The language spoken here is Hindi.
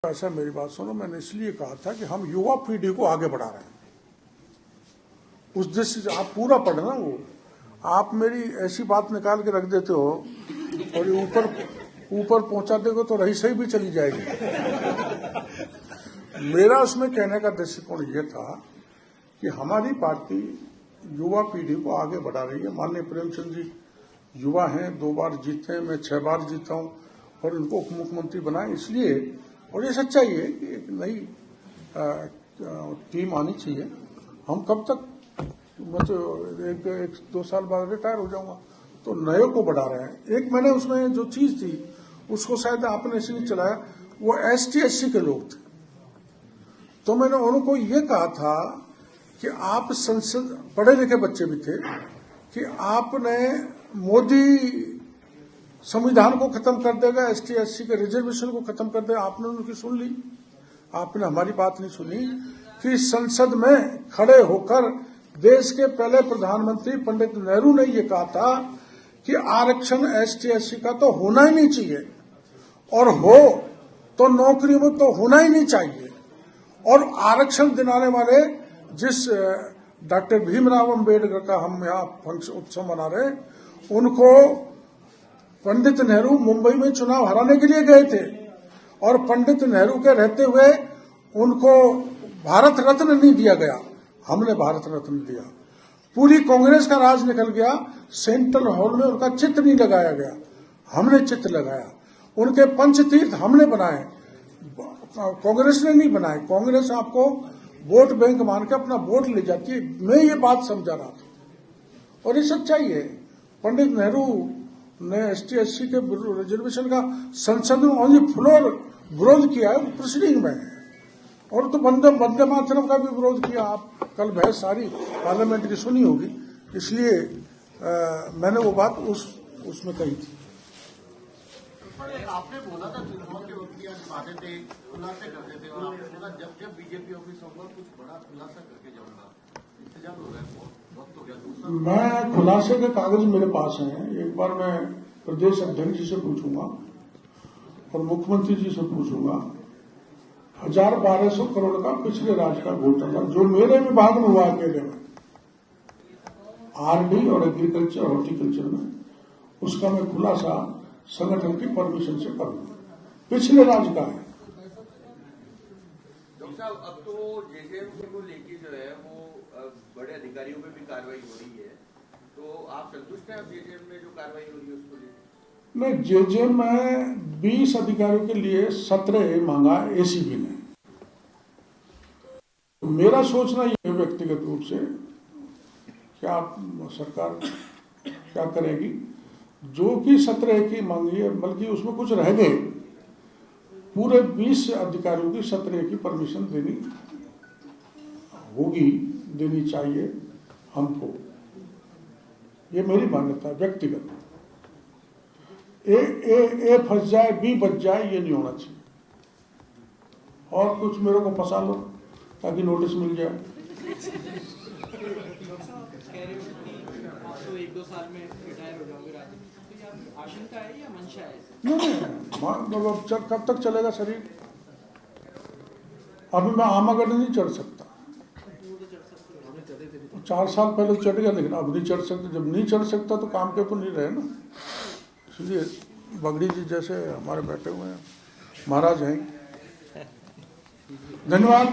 ऐसा मेरी बात सुनो, मैंने इसलिए कहा था कि हम युवा पीढ़ी को आगे बढ़ा रहे हैं। उस दृष्टि से आप पूरा पढ़ना, वो आप मेरी ऐसी बात निकाल के रख देते हो और ऊपर ऊपर पहुंचा देगा तो रही सही भी चली जाएगी। मेरा उसमें कहने का दृष्टिकोण यह था कि हमारी पार्टी युवा पीढ़ी को आगे बढ़ा रही है। माननीय प्रेमचंद जी युवा हैं, 2 बार जीते हैं, मैं 6 बार जीता हूं और उनको उप मुख्यमंत्री बनाए इसलिए। और ये सच्चाई है कि एक नई टीम आनी चाहिए। हम कब तक, मैं तो 1-2 साल बाद रिटायर हो जाऊंगा, तो नए को बढ़ा रहे हैं। एक मैंने उसमें जो चीज थी उसको शायद आपने इसलिए चलाया, वो ST-SC के लोग थे, तो मैंने उनको ये कहा था कि आप संसद, पढ़े लिखे बच्चे भी थे, कि आपने मोदी संविधान को खत्म कर देगा, ST-SC के रिजर्वेशन को खत्म कर देगा। आपने उनकी सुन ली, आपने हमारी बात नहीं सुनी कि संसद में खड़े होकर देश के पहले प्रधानमंत्री पंडित नेहरू ने यह कहा था कि आरक्षण ST-SC का तो होना ही नहीं चाहिए, और हो तो नौकरी में तो होना ही नहीं चाहिए। और आरक्षण दिलाने वाले जिस डॉक्टर भीमराव अंबेडकर का हम यहाँ फंक्शन उत्सव मना रहे हैं, उनको पंडित नेहरू मुंबई में चुनाव हराने के लिए गए थे, और पंडित नेहरू के रहते हुए उनको भारत रत्न नहीं दिया गया, हमने भारत रत्न दिया। पूरी कांग्रेस का राज निकल गया, सेंट्रल हॉल में उनका चित्र नहीं लगाया गया, हमने चित्र लगाया। उनके पंचतीर्थ हमने बनाए, कांग्रेस ने नहीं बनाए। कांग्रेस आपको वोट बैंक मान के अपना वोट ले जाती है। मैं ये बात समझा रहा था और ये सच्चाई है। पंडित नेहरू ने ST-SC के रिजर्वेशन का संसद में ओनली फ्लोर विरोध किया है, वो प्रोसीडिंग में है। और तो वंदे मातरम का भी विरोध किया। आप कल बहस सारी पार्लियामेंट की सुनी होगी, इसलिए मैंने वो बात उसमें कही थी। आपने बोला था चुनाव के वक्त आज बातें थे, खुलासे करते थे, और आपने बोला जब बीजेपी ऑफिस होगा कुछ बड़ा खुलासा करके जाऊंगा। इंतजार हो रहा है, वक्त हो गया। मैं खुलासे के कागज मेरे पास हैं। एक बार मैं प्रदेश अध्यक्ष जी से पूछूंगा और मुख्यमंत्री जी से पूछूंगा। 1200 करोड़ का पिछले राज्य का घोटाला जो मेरे विभाग में हुआ अकेले में, RD और एग्रीकल्चर हॉर्टिकल्चर में, उसका मैं खुलासा संगठन की परमिशन से करूंगा। पिछले राज्य का है। डॉक्टर साहब, अब तो JJM को लेके जो है वो बड़े अधिकारियों पे भी कार्रवाई हो रही है, तो आप संतुष्ट हैं JJM में जो कार्रवाई हो रही है उसको लेकर? नहीं, JJM में 20 अधिकारियों के लिए 17 मांगा ACB ने। मेरा सोचना ये व्यक्तिगत रूप से क्या सरकार क्या करेगी, जो कि 17 की मांगी है, बल्कि उसमें कुछ रह गए, पूरे 20 अधिकारियों की 17 की परमिशन देनी होगी, देनी चाहिए हमको। ये मेरी मान्यता है व्यक्तिगत। ए फंस जाए, B बच जाए, ये नहीं होना चाहिए। और कुछ मेरे को फंसा लो ताकि नोटिस मिल जाए। तो 1-2 साल में रिटायर हो जाओगे राजनीति, आशंका है या मंशा है? नहीं, कब तक चलेगा शरीर? अभी मैं आमागढ़ नहीं चढ़ सकता। 4 साल पहले चढ़ गया, लेकिन अब नहीं चढ़ सकता। जब नहीं चढ़ सकता तो काम के ऊपर नहीं रहे ना। इसलिए बगड़ी जी जैसे हमारे बैठे हुए हैं महाराज हैं। धन्यवाद।